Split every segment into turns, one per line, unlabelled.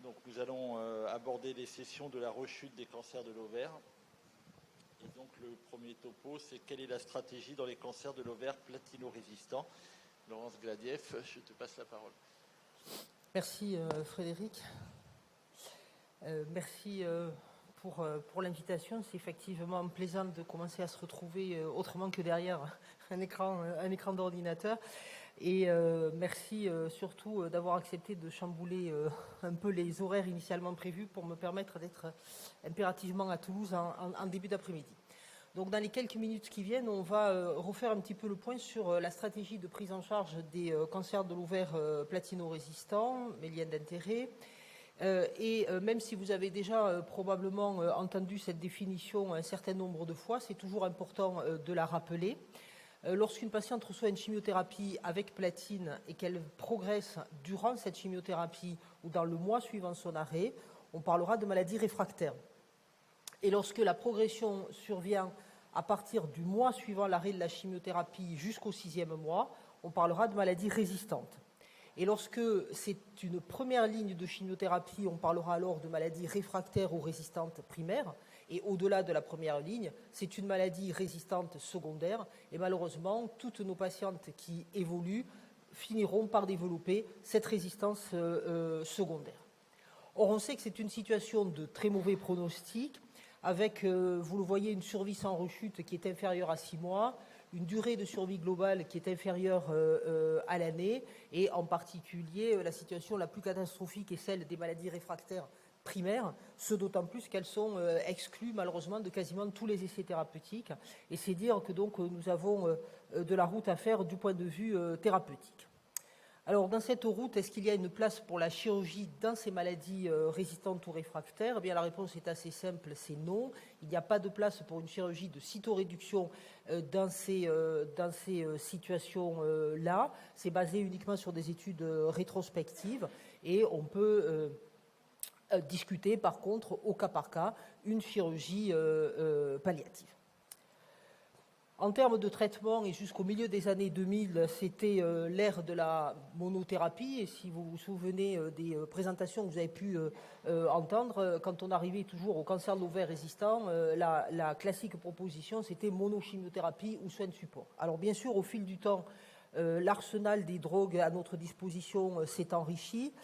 Donc nous allons aborder les sessions de la rechute des cancers de l'ovaire. Et donc le premier topo, c'est quelle est la stratégie dans les cancers de l'ovaire platino-résistants. Laurence Gladieff, je te passe la parole.
Merci Frédéric. Merci pour l'invitation. C'est effectivement plaisant de commencer à se retrouver autrement que derrière un écran d'ordinateur. Et merci surtout d'avoir accepté de chambouler un peu les horaires initialement prévus pour me permettre d'être impérativement à Toulouse en début d'après-midi. Donc dans les quelques minutes qui viennent, on va refaire un petit peu le point sur la stratégie de prise en charge des cancers de l'ovaire platino-résistants, mes liens d'intérêt. Et même si vous avez déjà probablement entendu cette définition un certain nombre de fois, c'est toujours important de la rappeler. Lorsqu'une patiente reçoit une chimiothérapie avec platine et qu'elle progresse durant cette chimiothérapie ou dans le mois suivant son arrêt, on parlera de maladie réfractaire. Et lorsque la progression survient à partir du mois suivant l'arrêt de la chimiothérapie jusqu'au 6e mois, on parlera de maladie résistante. Et lorsque c'est une première ligne de chimiothérapie, on parlera alors de maladie réfractaire ou résistante primaire. Et au-delà de la première ligne, c'est une maladie résistante secondaire. Et malheureusement, toutes nos patientes qui évoluent finiront par développer cette résistance secondaire. Or, on sait que c'est une situation de très mauvais pronostic, avec, vous le voyez, une survie sans rechute qui est inférieure à 6 mois, une durée de survie globale qui est inférieure à l'année, et en particulier, la situation la plus catastrophique est celle des maladies réfractaires primaires, ce d'autant plus qu'elles sont exclues malheureusement de quasiment tous les essais thérapeutiques. Et c'est dire que donc nous avons de la route à faire du point de vue thérapeutique. Alors, dans cette route, est-ce qu'il y a une place pour la chirurgie dans ces maladies résistantes ou réfractaires ? Eh bien, la réponse est assez simple, c'est non. Il n'y a pas de place pour une chirurgie de cytoréduction dans ces situations-là. C'est basé uniquement sur des études rétrospectives et on peut discuter, par contre, au cas par cas, une chirurgie palliative. En termes de traitement, et jusqu'au milieu des années 2000, c'était l'ère de la monothérapie. Et si vous vous souvenez des présentations que vous avez pu entendre, quand on arrivait toujours au cancer de l'ovaire résistant, la classique proposition, c'était monochimiothérapie ou soins de support. Alors bien sûr, au fil du temps, l'arsenal des drogues à notre disposition s'est enrichi,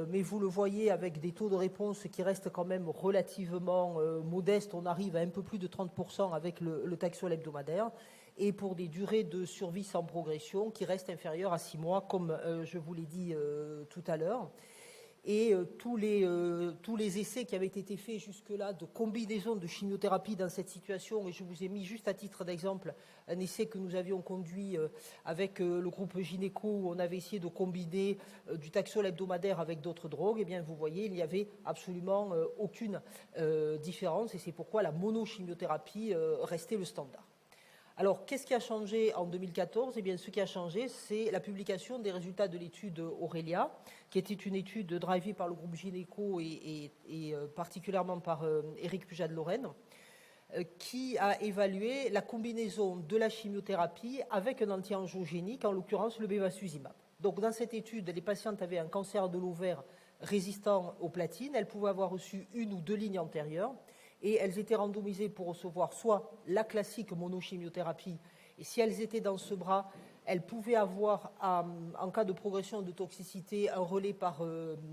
mais vous le voyez avec des taux de réponse qui restent quand même relativement modestes. On arrive à un peu plus de 30% avec le Taxol hebdomadaire, et pour des durées de survie sans progression qui restent inférieures à 6 mois, comme je vous l'ai dit tout à l'heure. Et tous les essais qui avaient été faits jusque-là de combinaison de chimiothérapie dans cette situation, et je vous ai mis juste à titre d'exemple un essai que nous avions conduit avec le groupe gynéco, où on avait essayé de combiner du Taxol hebdomadaire avec d'autres drogues, et bien vous voyez, il n'y avait absolument aucune différence, et c'est pourquoi la monochimiothérapie restait le standard. Alors, qu'est-ce qui a changé en 2014 ? Eh bien, ce qui a changé, c'est la publication des résultats de l'étude Aurelia, qui était une étude drivée par le groupe gynéco et particulièrement par Éric Pujat de Lorraine, qui a évalué la combinaison de la chimiothérapie avec un anti-angiogénique, en l'occurrence le bevacizumab. Donc, dans cette étude, les patientes avaient un cancer de l'ovaire résistant aux platines. Elles pouvaient avoir reçu une ou deux lignes antérieures, et elles étaient randomisées pour recevoir soit la classique monochimiothérapie, et si elles étaient dans ce bras, elles pouvaient avoir, en cas de progression de toxicité, un relais par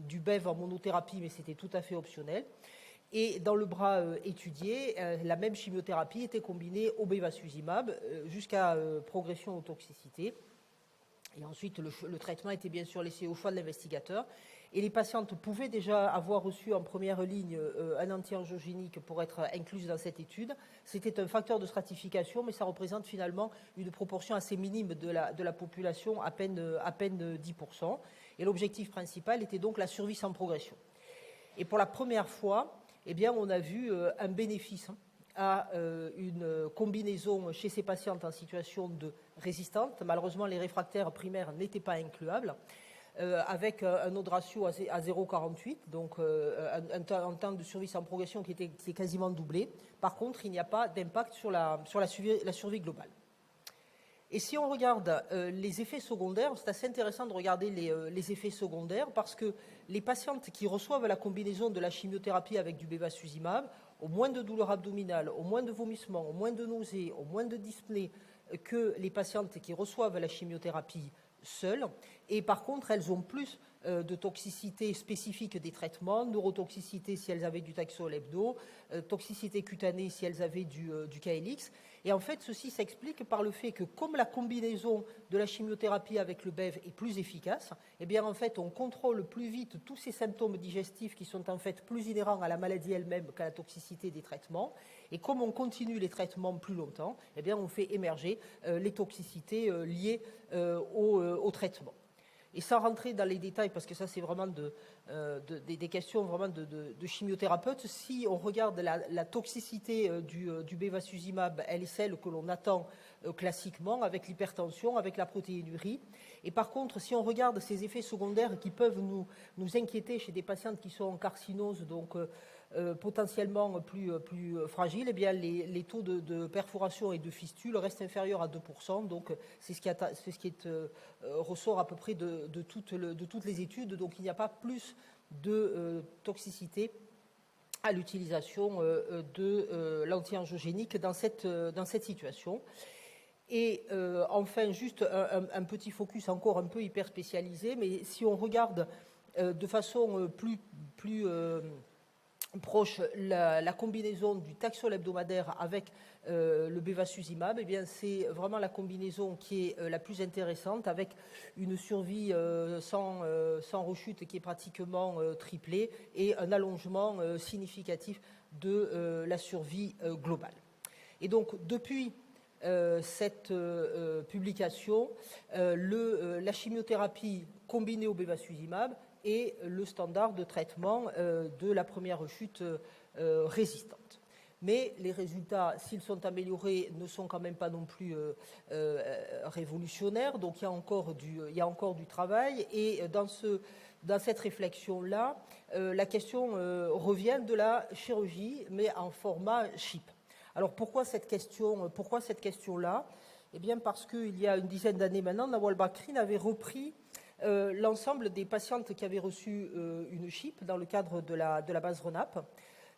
du BEV en monothérapie, mais c'était tout à fait optionnel. Et dans le bras étudié, la même chimiothérapie était combinée au bevacizumab jusqu'à progression aux toxicités. Et ensuite, le traitement était bien sûr laissé au choix de l'investigateur. Et les patientes pouvaient déjà avoir reçu en première ligne un anti-angiogénique pour être incluses dans cette étude. C'était un facteur de stratification, mais ça représente finalement une proportion assez minime de la population, à peine 10%. Et l'objectif principal était donc la survie sans progression. Et pour la première fois, eh bien, on a vu un bénéfice à une combinaison chez ces patientes en situation de résistante. Malheureusement, les réfractaires primaires n'étaient pas incluables, avec un odds ratio à 0,48, donc un temps de survie sans progression qui est quasiment doublé. Par contre, il n'y a pas d'impact sur la survie globale. Et si on regarde les effets secondaires, c'est assez intéressant de regarder les effets secondaires parce que les patientes qui reçoivent la combinaison de la chimiothérapie avec du bevacizumab ont moins de douleurs abdominales, ont moins de vomissements, ont moins de nausées, ont moins de dyspnée que les patientes qui reçoivent la chimiothérapie seules. Et par contre, elles ont plus de toxicité spécifique des traitements, neurotoxicité si elles avaient du taxol-hebdo, toxicité cutanée si elles avaient du KLX. Et en fait, ceci s'explique par le fait que comme la combinaison de la chimiothérapie avec le BEV est plus efficace, eh bien en fait, on contrôle plus vite tous ces symptômes digestifs qui sont en fait plus inhérents à la maladie elle-même qu'à la toxicité des traitements. Et comme on continue les traitements plus longtemps, eh bien on fait émerger les toxicités liées au traitement. Et sans rentrer dans les détails, parce que ça c'est vraiment des questions vraiment de chimiothérapeutes, si on regarde la toxicité du bevacizumab, elle est celle que l'on attend classiquement avec l'hypertension, avec la protéinurie. Et par contre, si on regarde ces effets secondaires qui peuvent nous inquiéter chez des patientes qui sont en carcinose, donc potentiellement plus fragiles, eh bien les taux de perforation et de fistule restent inférieurs à 2%. Donc c'est ce qui ressort à peu près de toutes les études. Donc il n'y a pas plus de toxicité à l'utilisation de l'anti-angiogénique dans cette situation. Et enfin, juste un petit focus encore un peu hyper spécialisé, mais si on regarde de façon plus proche la combinaison du taxol hebdomadaire avec le bevacizumab, eh bien c'est vraiment la combinaison qui est la plus intéressante, avec une survie sans rechute qui est pratiquement triplée et un allongement significatif de la survie globale. Et donc depuis cette publication, la chimiothérapie combinée au bevacizumab est le standard de traitement de la première rechute résistante. Mais les résultats, s'ils sont améliorés, ne sont quand même pas non plus révolutionnaires. Donc il y a encore du travail. Et dans cette réflexion-là, la question revient de la chirurgie, mais en format CHIP. Alors pourquoi cette question-là ? Eh bien parce qu'il y a une dizaine d'années maintenant, Nawal Bakrin avait repris l'ensemble des patientes qui avaient reçu une CHIP dans le cadre de la base RENAP,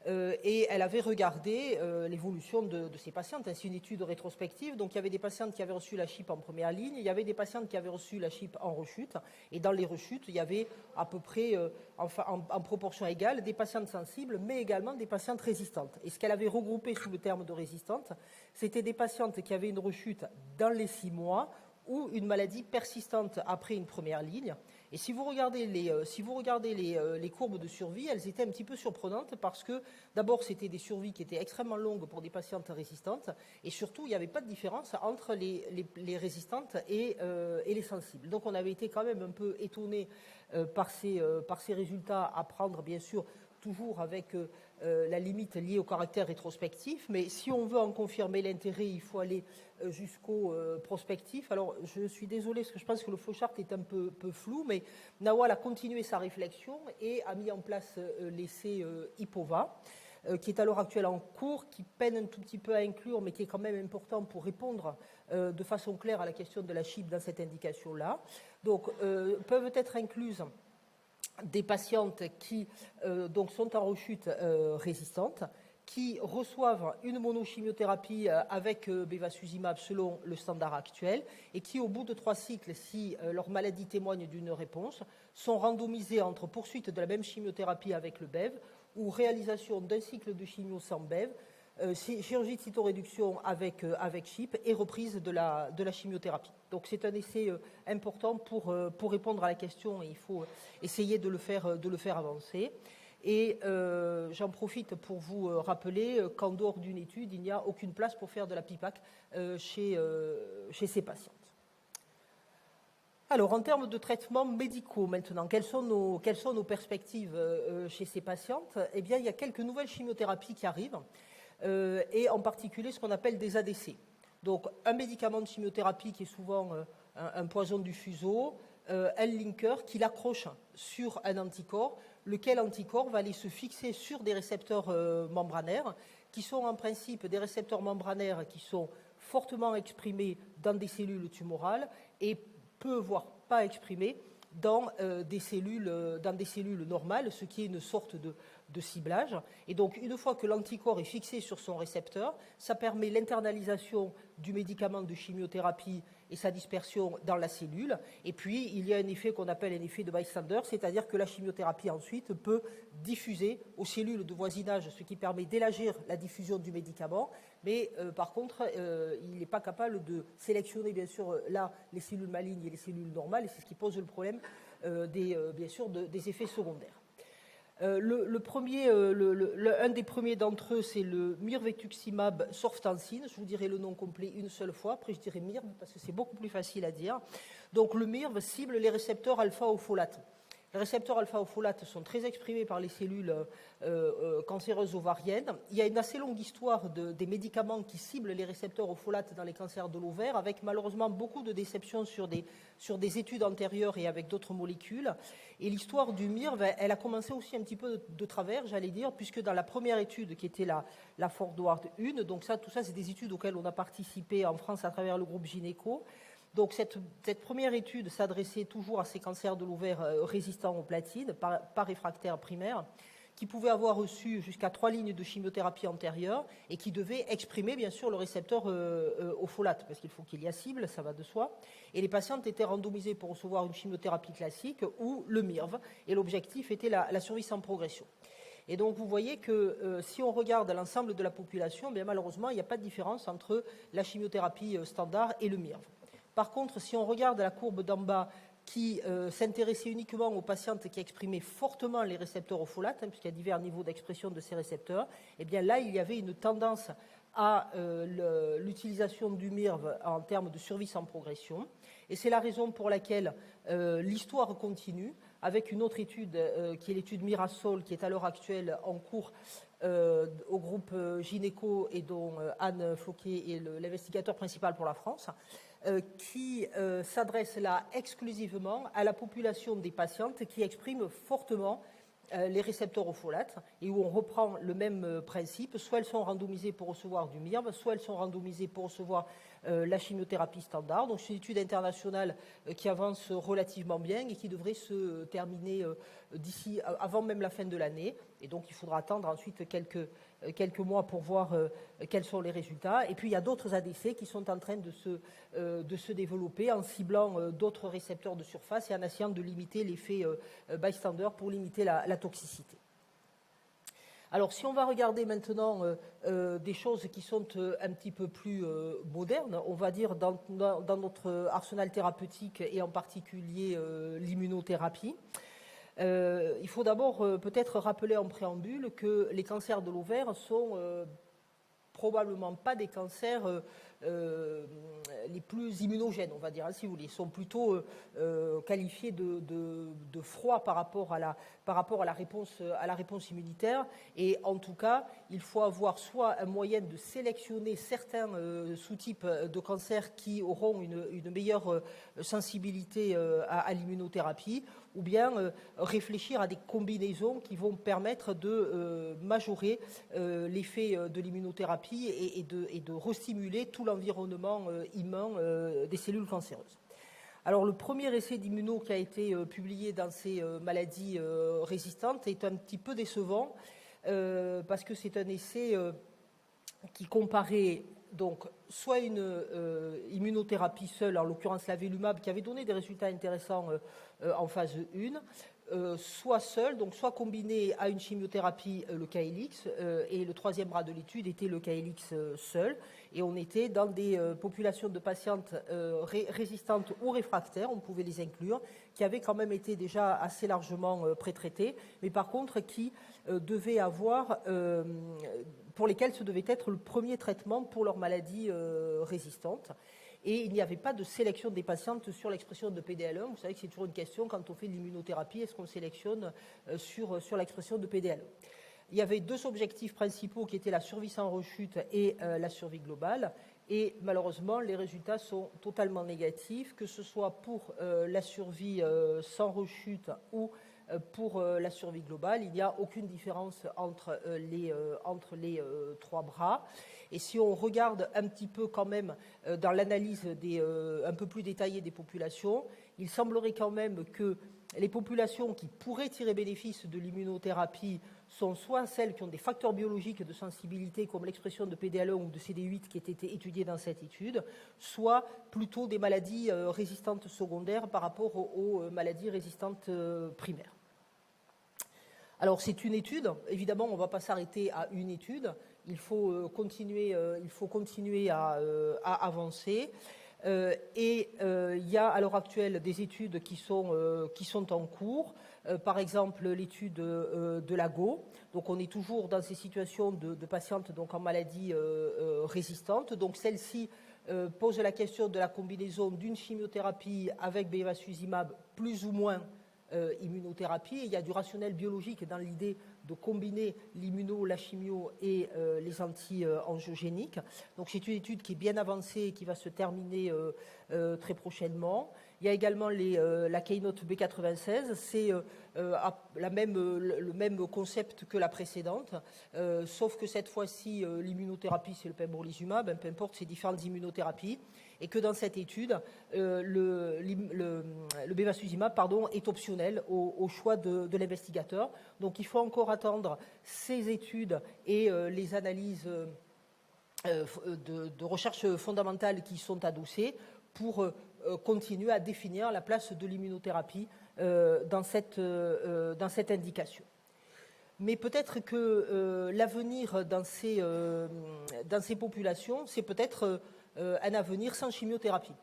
et elle avait regardé l'évolution de ces patientes. C'est une étude rétrospective, donc il y avait des patientes qui avaient reçu la CHIP en première ligne, il y avait des patientes qui avaient reçu la CHIP en rechute, et dans les rechutes, il y avait à peu près, en proportion égale, des patientes sensibles, mais également des patientes résistantes. Et ce qu'elle avait regroupé sous le terme de résistantes, c'était des patientes qui avaient une rechute dans les 6 mois, ou une maladie persistante après une première ligne. Et si vous regardez les courbes de survie, elles étaient un petit peu surprenantes parce que d'abord c'était des survies qui étaient extrêmement longues pour des patientes résistantes, et surtout il n'y avait pas de différence entre les résistantes et les sensibles. Donc on avait été quand même un peu étonnés par ces résultats, à prendre bien sûr toujours avec la limite liée au caractère rétrospectif, mais si on veut en confirmer l'intérêt, il faut aller jusqu'au prospectif. Alors, je suis désolée, parce que je pense que le flowchart est un peu flou, mais Nawal a continué sa réflexion et a mis en place l'essai IPOVA, qui est à l'heure actuelle en cours, qui peine un tout petit peu à inclure, mais qui est quand même important pour répondre de façon claire à la question de la CHIP dans cette indication-là. Donc, peuvent être incluses des patientes qui donc sont en rechute résistante, qui reçoivent une monochimiothérapie avec bevacizumab selon le standard actuel, et qui, au bout de 3 cycles, si leur maladie témoigne d'une réponse, sont randomisées entre poursuite de la même chimiothérapie avec le BEV ou réalisation d'un cycle de chimio sans BEV, chirurgie de cytoréduction avec CHIP et reprise de la chimiothérapie. Donc c'est un essai important pour répondre à la question, et il faut essayer de le faire avancer. Et j'en profite pour vous rappeler qu'en dehors d'une étude, il n'y a aucune place pour faire de la PIPAC chez ces patientes. Alors, en termes de traitements médicaux maintenant, quelles sont nos perspectives chez ces patientes ? Eh bien, il y a quelques nouvelles chimiothérapies qui arrivent, et en particulier ce qu'on appelle des ADC. Donc, un médicament de chimiothérapie qui est souvent un poison du fuseau, un linker qui l'accroche sur un anticorps, lequel anticorps va aller se fixer sur des récepteurs membranaires, qui sont en principe des récepteurs membranaires qui sont fortement exprimé dans des cellules tumorales et peu, voire pas exprimé dans des cellules normales, ce qui est une sorte de ciblage. Et donc, une fois que l'anticorps est fixé sur son récepteur, ça permet l'internalisation du médicament de chimiothérapie et sa dispersion dans la cellule. Et puis, il y a un effet qu'on appelle un effet de bystander, c'est-à-dire que la chimiothérapie ensuite peut diffuser aux cellules de voisinage, ce qui permet d'élargir la diffusion du médicament. Mais par contre, il n'est pas capable de sélectionner, bien sûr, là, les cellules malignes et les cellules normales, et c'est ce qui pose le problème, bien sûr, des effets secondaires. Un des premiers d'entre eux, c'est le mirvetuximab soravtansine. Je vous dirai le nom complet une seule fois, après je dirai MIRV parce que c'est beaucoup plus facile à dire. Donc le MIRV cible les récepteurs alpha au folate. Les récepteurs alpha au folate sont très exprimés par les cellules cancéreuses ovariennes. Il y a une assez longue histoire des médicaments qui ciblent les récepteurs au folate dans les cancers de l'ovaire, avec malheureusement beaucoup de déceptions sur des études antérieures et avec d'autres molécules. Et l'histoire du MIRV, elle a commencé aussi un petit peu de travers, j'allais dire, puisque dans la première étude qui était la Forward 1, donc tout ça c'est des études auxquelles on a participé en France à travers le groupe Gynéco. Donc cette première étude s'adressait toujours à ces cancers de l'ovaire résistants aux platines, par réfractaire primaire, qui pouvaient avoir reçu jusqu'à 3 lignes de chimiothérapie antérieure et qui devaient exprimer bien sûr le récepteur au folate, parce qu'il faut qu'il y ait cible, ça va de soi. Et les patientes étaient randomisées pour recevoir une chimiothérapie classique ou le MIRV, et l'objectif était la survie sans progression. Et donc vous voyez que si on regarde l'ensemble de la population, bien malheureusement il n'y a pas de différence entre la chimiothérapie standard et le MIRV. Par contre, si on regarde la courbe d'en bas qui s'intéressait uniquement aux patientes qui exprimaient fortement les récepteurs au folate, puisqu'il y a divers niveaux d'expression de ces récepteurs, eh bien là, il y avait une tendance à l'utilisation du MIRV en termes de survie sans progression. Et c'est la raison pour laquelle l'histoire continue, avec une autre étude qui est l'étude Mirasol, qui est à l'heure actuelle en cours au groupe Gynéco et dont Anne Floquet est l'investigateur principal pour la France, qui s'adresse là exclusivement à la population des patientes qui expriment fortement les récepteurs au folate et où on reprend le même principe. Soit elles sont randomisées pour recevoir du MIRV, soit elles sont randomisées pour recevoir la chimiothérapie standard. Donc c'est une étude internationale qui avance relativement bien et qui devrait se terminer d'ici avant même la fin de l'année. Et donc il faudra attendre ensuite quelques mois pour voir quels sont les résultats. Et puis il y a d'autres ADC qui sont en train de se développer en ciblant d'autres récepteurs de surface et en essayant de limiter l'effet bystander pour limiter la toxicité. Alors, si on va regarder maintenant des choses qui sont un petit peu plus modernes, on va dire dans notre arsenal thérapeutique et en particulier l'immunothérapie, il faut d'abord peut-être rappeler en préambule que les cancers de l'ovaire sont probablement pas des cancers les plus immunogènes, on va dire, si vous voulez. Ils sont plutôt qualifiés de froid par rapport à la réponse immunitaire. Et en tout cas, il faut avoir soit un moyen de sélectionner certains sous-types de cancers qui auront une meilleure sensibilité à l'immunothérapie, ou bien réfléchir à des combinaisons qui vont permettre de majorer l'effet de l'immunothérapie et de restimuler tout l'environnement immun des cellules cancéreuses. Alors le premier essai d'immuno qui a été publié dans ces maladies résistantes est un petit peu décevant parce que c'est un essai qui comparait donc soit une immunothérapie seule, en l'occurrence l'avelumab, qui avait donné des résultats intéressants en phase 1, soit seule, donc soit combinée à une chimiothérapie, le KLX, et le troisième bras de l'étude était le KLX seul, et on était dans des populations de patientes résistantes ou réfractaires, on pouvait les inclure, qui avaient quand même été déjà assez largement pré-traitées, mais par contre qui devaient avoir pour lesquels ce devait être le premier traitement pour leur maladie résistante. Et il n'y avait pas de sélection des patientes sur l'expression de PDL1. Vous savez que c'est toujours une question quand on fait de l'immunothérapie, est-ce qu'on sélectionne sur l'expression de PDL1 ? Il y avait deux objectifs principaux qui étaient la survie sans rechute et la survie globale. Et malheureusement, les résultats sont totalement négatifs, que ce soit pour la survie sans rechute ou pour la survie globale. Il n'y a aucune différence entre les 3 bras. Et si on regarde un petit peu quand même dans l'analyse un peu plus détaillée des populations, il semblerait quand même que les populations qui pourraient tirer bénéfice de l'immunothérapie sont soit celles qui ont des facteurs biologiques de sensibilité comme l'expression de PD-L1 ou de CD8 qui étaient étudiés dans cette étude, soit plutôt des maladies résistantes secondaires par rapport aux maladies résistantes primaires. Alors c'est une étude, évidemment on ne va pas s'arrêter à une étude, il faut continuer à avancer. Il y a à l'heure actuelle des études qui sont en cours, par exemple l'étude de l'AGO. Donc on est toujours dans ces situations de patientes donc en maladie résistante. Donc celle-ci pose la question de la combinaison d'une chimiothérapie avec bevacizumab plus ou moins immunothérapie. Et il y a du rationnel biologique dans l'idée de combiner l'immuno, la chimio et les anti-angiogéniques. Donc c'est une étude qui est bien avancée et qui va se terminer très prochainement. Il y a également la Keynote B96, c'est le même concept que la précédente, sauf que cette fois-ci l'immunothérapie c'est le pembrolizumab, peu importe ces différentes immunothérapies, et que dans cette étude le bevacizumab est optionnel au choix de l'investigateur. Donc il faut encore attendre ces études et les analyses de recherche fondamentale qui sont adossées pour continuer à définir la place de l'immunothérapie dans cette indication. Mais peut-être que l'avenir dans ces populations, c'est peut-être un avenir sans chimiothérapie.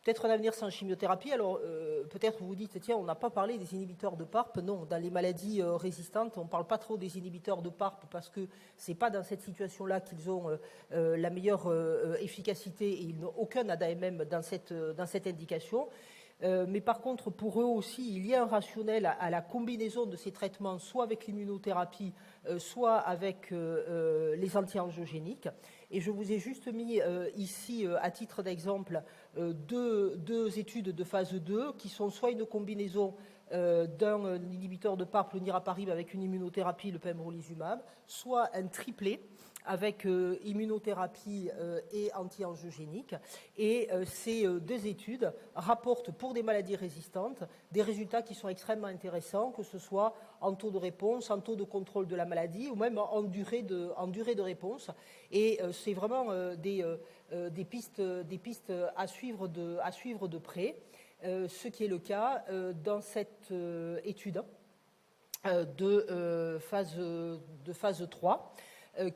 Peut-être un avenir sans chimiothérapie. Alors, peut-être vous vous dites, tiens, on n'a pas parlé des inhibiteurs de PARP. Non, dans les maladies résistantes, on ne parle pas trop des inhibiteurs de PARP parce que ce n'est pas dans cette situation-là qu'ils ont la meilleure efficacité et ils n'ont aucun ADAMM dans cette indication. Mais par contre, pour eux aussi, il y a un rationnel à la combinaison de ces traitements, soit avec l'immunothérapie, soit avec les anti-angiogéniques. Et je vous ai juste mis ici, à titre d'exemple, deux études de phase 2 qui sont soit une combinaison d'un inhibiteur de PARP, le niraparib, avec une immunothérapie, le pembrolizumab, soit un triplet avec immunothérapie et anti-angiogénique. Et ces deux études rapportent pour des maladies résistantes des résultats qui sont extrêmement intéressants, que ce soit en taux de réponse, en taux de contrôle de la maladie ou même en durée de réponse. Et c'est vraiment des pistes à suivre de près, ce qui est le cas dans cette étude de phase 3.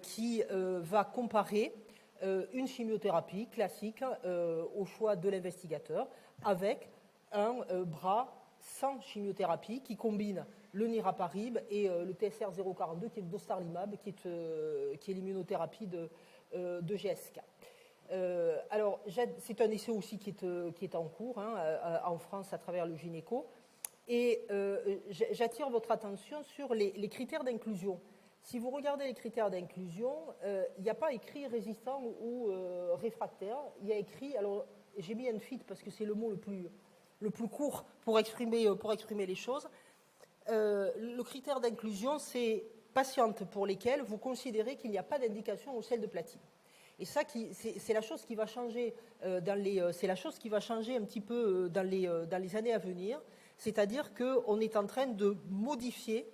Qui va comparer une chimiothérapie classique au choix de l'investigateur avec un bras sans chimiothérapie qui combine le niraparib et le TSR 042 qui est le dostarlimab qui est l'immunothérapie de GSK. Alors c'est un essai aussi qui est en cours en France à travers le gynéco et j'attire votre attention sur les critères d'inclusion. Si vous regardez les critères d'inclusion, il n'y a pas écrit résistant ou réfractaire. Il y a écrit, alors j'ai mis unfit parce que c'est le mot le plus court pour exprimer les choses. Le critère d'inclusion, c'est patientes pour lesquelles vous considérez qu'il n'y a pas d'indication au sel de platine. Et ça, c'est la chose qui va changer c'est la chose qui va changer un petit peu dans les années à venir. C'est-à-dire qu'on est en train de modifier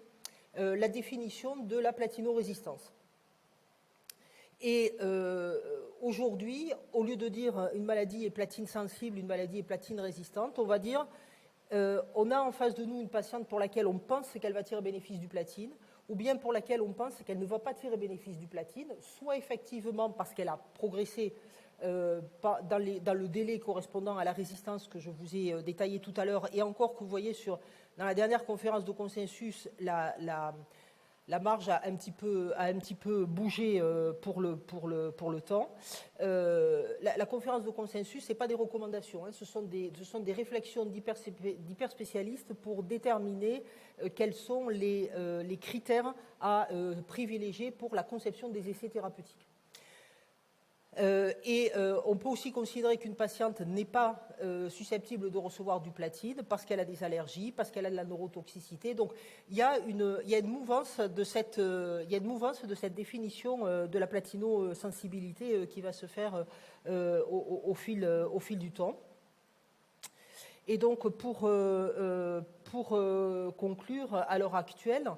la définition de la platinорésistance. Et aujourd'hui, au lieu de dire une maladie est platine sensible, une maladie est platine résistante, on va dire on a en face de nous une patiente pour laquelle on pense qu'elle va tirer bénéfice du platine, ou bien pour laquelle on pense qu'elle ne va pas tirer bénéfice du platine, soit effectivement parce qu'elle a progressé dans le délai correspondant à la résistance que je vous ai détaillé tout à l'heure, et encore que vous voyez dans la dernière conférence de consensus, la marge a un petit peu bougé pour le temps. La conférence de consensus, ce n'est pas des recommandations, ce sont des réflexions d'hyperspécialistes pour déterminer quels sont les critères à privilégier pour la conception des essais thérapeutiques. On peut aussi considérer qu'une patiente n'est pas susceptible de recevoir du platine parce qu'elle a des allergies, parce qu'elle a de la neurotoxicité. Donc il y a une mouvance de cette définition de la platinosensibilité qui va se faire au fil du temps. Et donc pour conclure, à l'heure actuelle,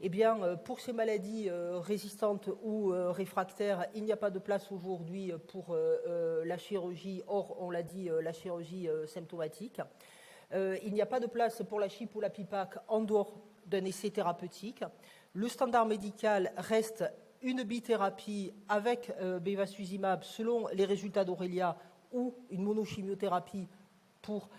eh bien, pour ces maladies résistantes ou réfractaires, il n'y a pas de place aujourd'hui pour la chirurgie, or, on l'a dit, la chirurgie symptomatique. Il n'y a pas de place pour la CHIP ou la PIPAC en dehors d'un essai thérapeutique. Le standard médical reste une bithérapie avec bevacizumab selon les résultats d'Aurelia ou une monochimiothérapie pour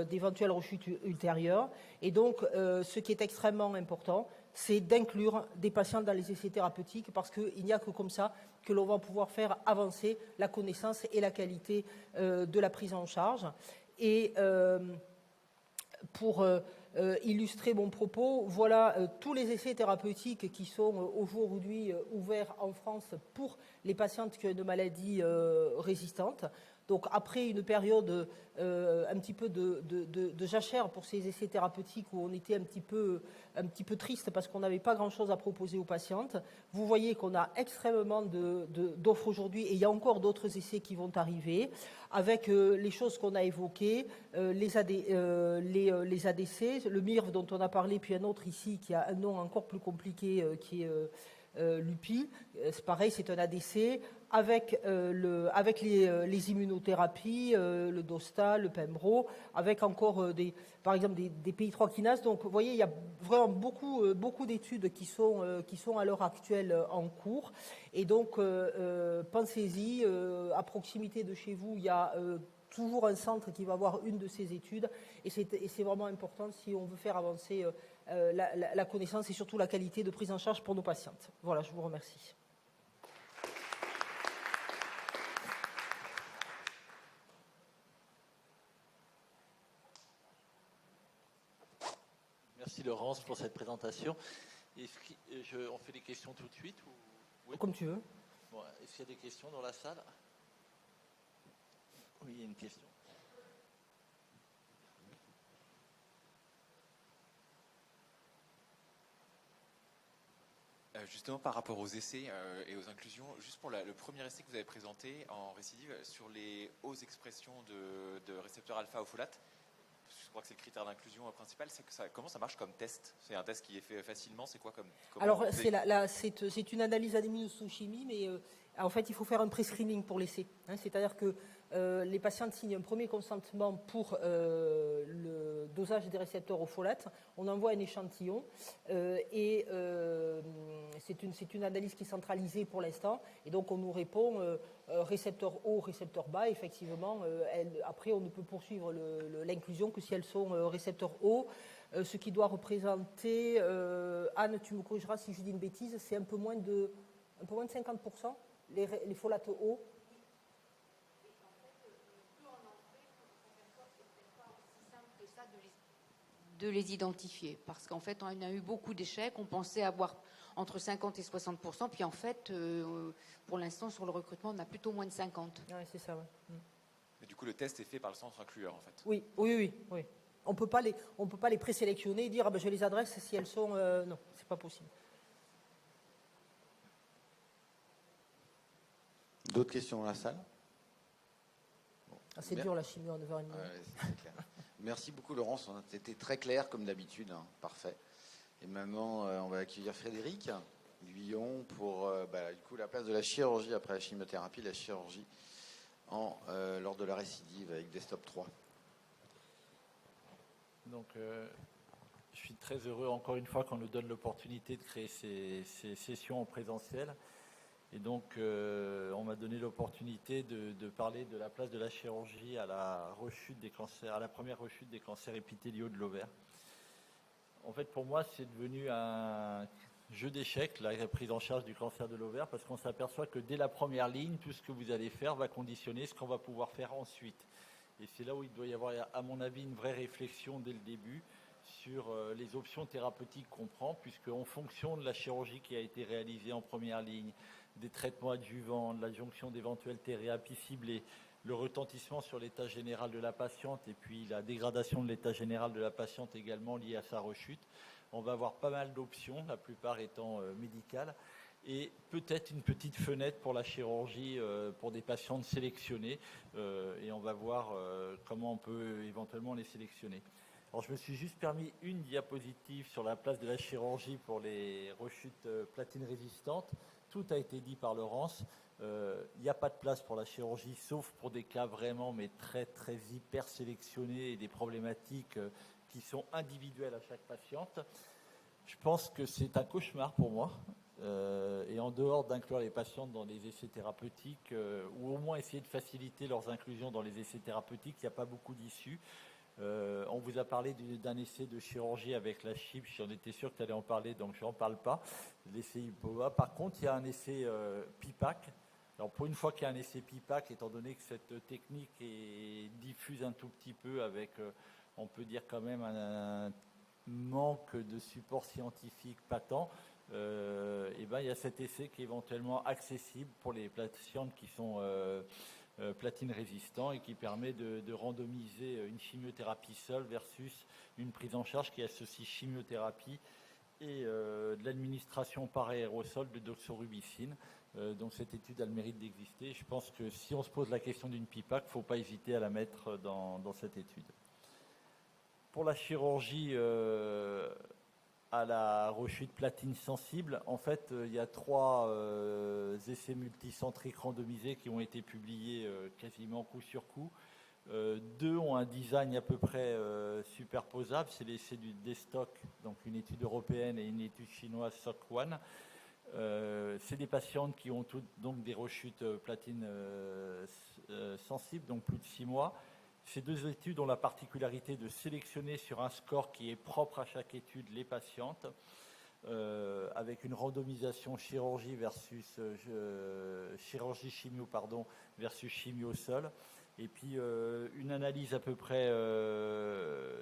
d'éventuelles rechutes ultérieures. Et donc, ce qui est extrêmement important, c'est d'inclure des patients dans les essais thérapeutiques parce qu'il n'y a que comme ça que l'on va pouvoir faire avancer la connaissance et la qualité de la prise en charge. Et pour illustrer mon propos, voilà tous les essais thérapeutiques qui sont aujourd'hui ouverts en France pour les patientes qui ont une maladie résistante. Donc après une période un petit peu de jachère pour ces essais thérapeutiques où on était un petit peu triste parce qu'on n'avait pas grand-chose à proposer aux patientes, vous voyez qu'on a extrêmement d'offres aujourd'hui et il y a encore d'autres essais qui vont arriver avec les choses qu'on a évoquées, les ADC, le MIRV dont on a parlé, puis un autre ici qui a un nom encore plus compliqué qui est l'UPI. C'est pareil, c'est un ADC avec les immunothérapies, le DOSTA, le PEMBRO, avec encore par exemple des PI3 kinases. Donc vous voyez, il y a vraiment beaucoup d'études qui sont à l'heure actuelle en cours. Et donc pensez-y, à proximité de chez vous, il y a toujours un centre qui va avoir une de ces études. Et c'est vraiment important si on veut faire avancer la connaissance et surtout la qualité de prise en charge pour nos patientes. Voilà, je vous remercie.
Merci Laurence pour cette présentation. On fait des questions tout de suite ou...
Oui. Comme tu veux.
Bon, est-ce qu'il y a des questions dans la salle? Oui, il y a une question.
Justement par rapport aux essais et aux inclusions, juste pour le premier essai que vous avez présenté en récidive sur les hautes expressions de récepteurs alpha au folate, je crois que c'est le critère d'inclusion principal, c'est que comment ça marche comme test? C'est un test qui est fait facilement, c'est quoi comme...
Alors c'est une analyse d'immunohistochimie, mais en fait il faut faire un pré-screening pour l'essai. Hein, c'est-à-dire que les patients signent un premier consentement pour le dosage des récepteurs au folate. On envoie un échantillon et c'est une analyse qui est centralisée pour l'instant. Et donc on nous répond récepteur haut, récepteur bas. Effectivement, après on ne peut poursuivre l'inclusion que si elles sont récepteurs hauts. Ce qui doit représenter, Anne, tu me corrigeras si je dis une bêtise, c'est un peu moins de 50%, les folates hauts.
De les identifier, parce qu'en fait, on a eu beaucoup d'échecs. On pensait avoir entre 50 et 60%, puis en fait, pour l'instant, sur le recrutement, on a plutôt moins de 50.
Oui, c'est ça, ouais.
Mais du coup, le test est fait par le centre inclueur, en fait.
Oui. On peut pas les présélectionner et dire ah ben, je les adresse si elles sont... non, c'est pas possible.
D'autres questions dans la salle?
C'est dur la chimie en 9h30.
C'est clair. Merci beaucoup Laurence, on a été très clair comme d'habitude, hein. Parfait. Et maintenant on va accueillir Frédéric Guyon pour du coup, la place de la chirurgie après la chimiothérapie, la chirurgie lors de la récidive avec Desktop 3.
Donc je suis très heureux encore une fois qu'on nous donne l'opportunité de créer ces sessions en présentiel. Et donc, on m'a donné l'opportunité de parler de la place de la chirurgie à la première rechute des cancers épithéliaux de l'ovaire. En fait, pour moi, c'est devenu un jeu d'échecs, la prise en charge du cancer de l'ovaire, parce qu'on s'aperçoit que dès la première ligne, tout ce que vous allez faire va conditionner ce qu'on va pouvoir faire ensuite. Et c'est là où il doit y avoir, à mon avis, une vraie réflexion dès le début sur les options thérapeutiques qu'on prend, puisqu'en fonction de la chirurgie qui a été réalisée en première ligne, des traitements adjuvants, de l'adjonction d'éventuelles thérapies ciblées, le retentissement sur l'état général de la patiente et puis la dégradation de l'état général de la patiente également liée à sa rechute. On va avoir pas mal d'options, la plupart étant médicales, et peut-être une petite fenêtre pour la chirurgie pour des patientes sélectionnées, et on va voir comment on peut éventuellement les sélectionner. Alors, je me suis juste permis une diapositive sur la place de la chirurgie pour les rechutes platine résistantes. Tout a été dit par Laurence. Il n'y a pas de place pour la chirurgie, sauf pour des cas vraiment, mais très, très hyper sélectionnés et des problématiques qui sont individuelles à chaque patiente. Je pense que c'est un cauchemar pour moi. Et en dehors d'inclure les patientes dans les essais thérapeutiques, ou au moins essayer de faciliter leurs inclusions dans les essais thérapeutiques, il n'y a pas beaucoup d'issues. On vous a parlé d'un essai de chirurgie avec la CHIP, j'en étais sûr que tu allais en parler, donc je n'en parle pas, l'essai IPOA. Par contre, il y a un essai PIPAC. Alors pour une fois qu'il y a un essai PIPAC, étant donné que cette technique est diffuse un tout petit peu avec, on peut dire quand même, un manque de support scientifique patent, et ben, il y a cet essai qui est éventuellement accessible pour les patientes qui sont platine résistant et qui permet de randomiser une chimiothérapie seule versus une prise en charge qui associe chimiothérapie et de l'administration par aérosol de doxorubicine. Donc cette étude a le mérite d'exister. Je pense que si on se pose la question d'une PIPAC, il ne faut pas hésiter à la mettre dans cette étude. Pour la chirurgie à la rechute platine sensible, en fait, il y a 3 essais multicentriques randomisés qui ont été publiés quasiment coup sur coup. 2 ont un design à peu près superposable, c'est l'essai du DESTOC, donc une étude européenne et une étude chinoise SOC1. C'est des patientes qui ont toutes donc des rechutes platine sensibles, donc plus de 6 mois. Ces 2 études ont la particularité de sélectionner sur un score qui est propre à chaque étude les patientes, avec une randomisation chirurgie versus chirurgie chimio versus chimio seul, et puis une analyse à peu près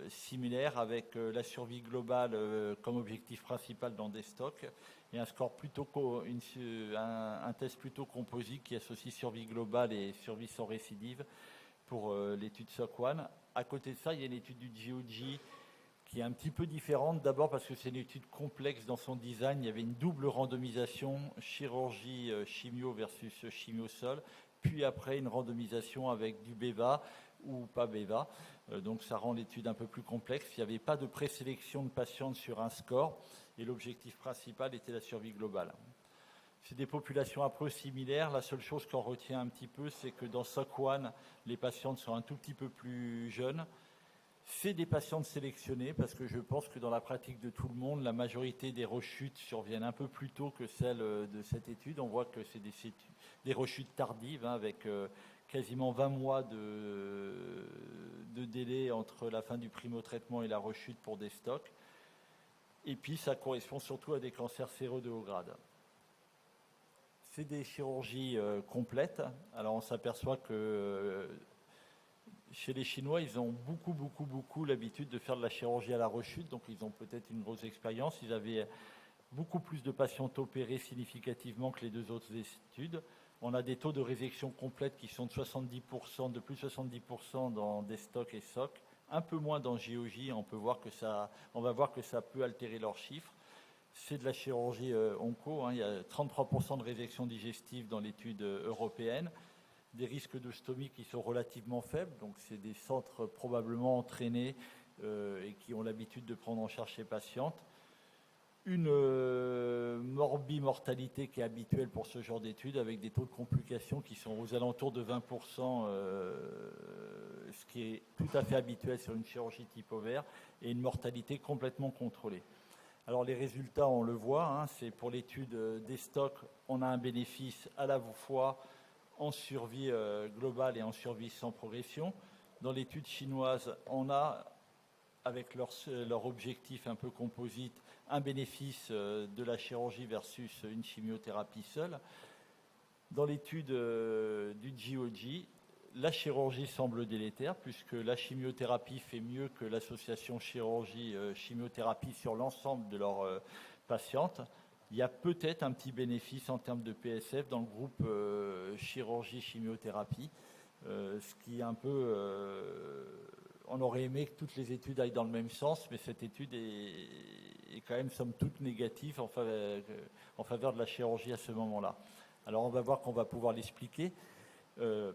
similaire avec la survie globale comme objectif principal dans des stocks et un score plutôt un test plutôt composite qui associe survie globale et survie sans récidive pour l'étude SOC1. À côté de ça, il y a une étude du GOG qui est un petit peu différente. D'abord parce que c'est une étude complexe dans son design. Il y avait une double randomisation, chirurgie chimio versus chimio sol, puis après une randomisation avec du BEVA ou pas BEVA. Donc ça rend l'étude un peu plus complexe. Il n'y avait pas de présélection de patientes sur un score et l'objectif principal était la survie globale. C'est des populations un peu similaires. La seule chose qu'on retient un petit peu, c'est que dans SOC1, les patientes sont un tout petit peu plus jeunes. C'est des patientes sélectionnées parce que je pense que dans la pratique de tout le monde, la majorité des rechutes surviennent un peu plus tôt que celles de cette étude. On voit que c'est des rechutes tardives avec quasiment 20 mois de délai entre la fin du primo-traitement et la rechute pour des stocks. Et puis ça correspond surtout à des cancers séreux de haut grade. C'est des chirurgies complètes. Alors on s'aperçoit que chez les Chinois, ils ont beaucoup l'habitude de faire de la chirurgie à la rechute, donc ils ont peut-être une grosse expérience. Ils avaient beaucoup plus de patientes opérées significativement que les 2 autres études. On a des taux de résection complète qui sont de 70%, de plus de 70% dans des stocks et SOC, un peu moins dans GOG. On va voir que ça peut altérer leurs chiffres. C'est de la chirurgie onco, il y a 33% de résection digestive dans l'étude européenne, des risques de stomie qui sont relativement faibles, donc c'est des centres probablement entraînés et qui ont l'habitude de prendre en charge ces patientes. Une morbimortalité qui est habituelle pour ce genre d'études, avec des taux de complications qui sont aux alentours de 20%, ce qui est tout à fait habituel sur une chirurgie type ovaire, et une mortalité complètement contrôlée. Alors les résultats, on le voit, c'est pour l'étude des stocks, on a un bénéfice à la fois en survie globale et en survie sans progression. Dans l'étude chinoise, on a, avec leur objectif un peu composite, un bénéfice de la chirurgie versus une chimiothérapie seule. Dans l'étude du GOG, la chirurgie semble délétère puisque la chimiothérapie fait mieux que l'association chirurgie-chimiothérapie sur l'ensemble de leurs patientes. Il y a peut-être un petit bénéfice en termes de PSF dans le groupe chirurgie-chimiothérapie, ce qui est un peu... on aurait aimé que toutes les études aillent dans le même sens, mais cette étude est quand même somme toute négative en faveur de la chirurgie à ce moment-là. Alors on va voir qu'on va pouvoir l'expliquer. Ce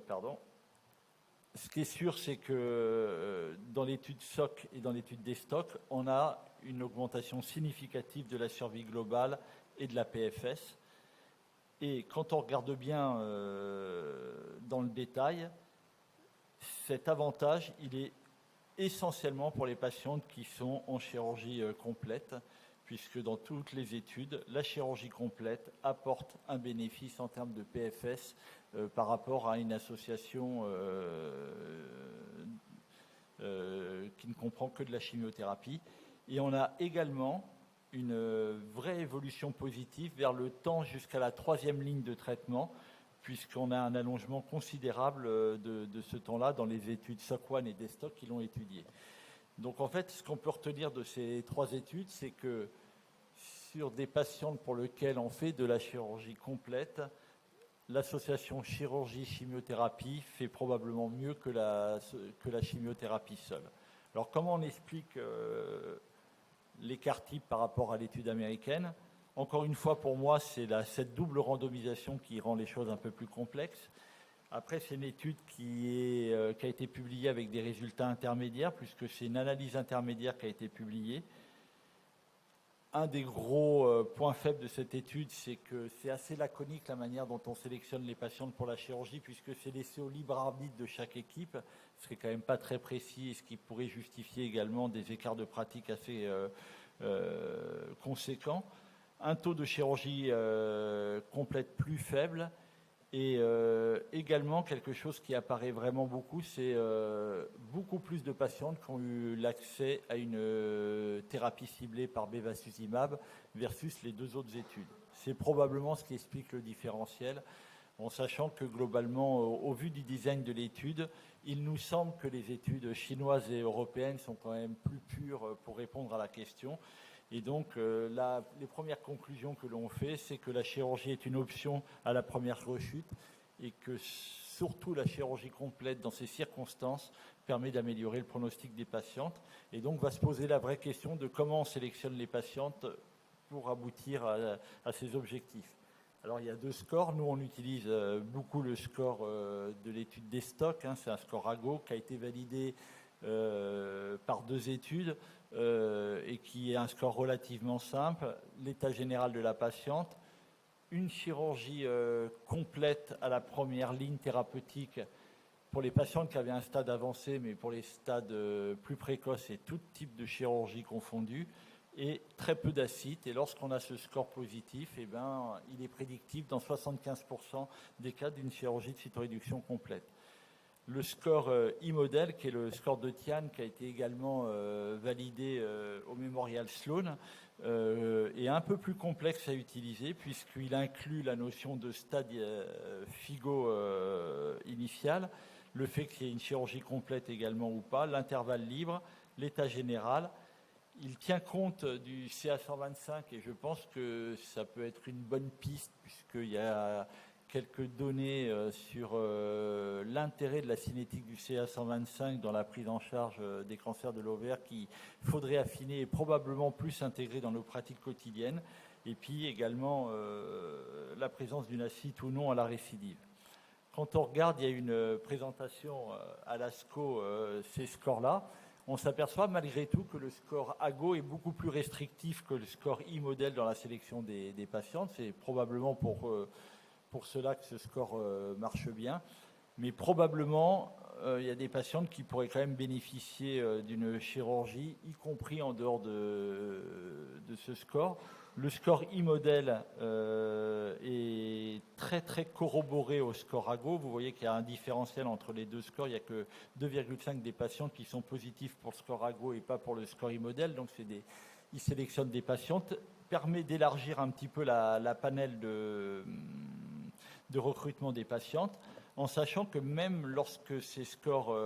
qui est sûr, c'est que dans l'étude SOC et dans l'étude des stocks, on a une augmentation significative de la survie globale et de la PFS. Et quand on regarde bien dans le détail, cet avantage, il est essentiellement pour les patientes qui sont en chirurgie complète, puisque dans toutes les études, la chirurgie complète apporte un bénéfice en termes de PFS par rapport à une association qui ne comprend que de la chimiothérapie. Et on a également une vraie évolution positive vers le temps jusqu'à la 3e ligne de traitement, puisqu'on a un allongement considérable de ce temps-là dans les études SOC1 et DESTOC qui l'ont étudié. Donc en fait, ce qu'on peut retenir de ces 3 études, c'est que sur des patients pour lesquels on fait de la chirurgie complète, l'association chirurgie-chimiothérapie fait probablement mieux que la chimiothérapie seule. Alors comment on explique l'écart type par rapport à l'étude américaine? Encore une fois, pour moi, c'est cette double randomisation qui rend les choses un peu plus complexes. Après, c'est une étude qui a été publiée avec des résultats intermédiaires, puisque c'est une analyse intermédiaire qui a été publiée. Un des gros points faibles de cette étude, c'est que c'est assez laconique la manière dont on sélectionne les patientes pour la chirurgie, puisque c'est laissé au libre arbitre de chaque équipe, ce qui n'est quand même pas très précis et ce qui pourrait justifier également des écarts de pratique assez conséquents. Un taux de chirurgie complète plus faible et également quelque chose qui apparaît vraiment beaucoup, c'est beaucoup plus de patientes qui ont eu l'accès à une thérapie ciblée par bevacizumab versus les 2 autres études. C'est probablement ce qui explique le différentiel, en sachant que globalement, au vu du design de l'étude, il nous semble que les études chinoises et européennes sont quand même plus pures pour répondre à la question. Et donc, les premières conclusions que l'on fait, c'est que la chirurgie est une option à la première rechute et que surtout la chirurgie complète dans ces circonstances permet d'améliorer le pronostic des patientes. Et donc, va se poser la vraie question de comment on sélectionne les patientes pour aboutir à ces objectifs. Alors, il y a 2 scores. Nous, on utilise beaucoup le score de l'étude des stocks. C'est un score AGO qui a été validé par 2 études. Et qui est un score relativement simple, l'état général de la patiente, une chirurgie complète à la première ligne thérapeutique pour les patientes qui avaient un stade avancé, mais pour les stades plus précoces et tout type de chirurgie confondue, et très peu d'acide. Et lorsqu'on a ce score positif, eh ben, il est prédictif dans 75% des cas d'une chirurgie de cytoréduction complète. Le score e-model, qui est le score de Tian, qui a été également validé au Memorial Sloan, est un peu plus complexe à utiliser puisqu'il inclut la notion de stade FIGO initial, le fait qu'il y ait une chirurgie complète également ou pas, l'intervalle libre, l'état général. Il tient compte du CA125 et je pense que ça peut être une bonne piste puisqu'il y a quelques données sur l'intérêt de la cinétique du CA125 dans la prise en charge des cancers de l'ovaire qu'il faudrait affiner et probablement plus intégrer dans nos pratiques quotidiennes. Et puis également la présence d'une acide ou non à la récidive. Quand on regarde, il y a une présentation à l'ASCO, ces scores-là. On s'aperçoit malgré tout que le score AGO est beaucoup plus restrictif que le score e-model dans la sélection des patientes. C'est probablement pour cela que ce score marche bien. Mais probablement, il y a des patientes qui pourraient quand même bénéficier d'une chirurgie, y compris en dehors de ce score. Le score e-model est très très corroboré au score AGO. Vous voyez qu'il y a un différentiel entre les 2 scores. Il n'y a que 2,5 des patients qui sont positifs pour le score AGO et pas pour le score e-model. Donc ils sélectionnent des patientes. Permet d'élargir un petit peu la panel de recrutement des patientes, en sachant que même lorsque ces scores,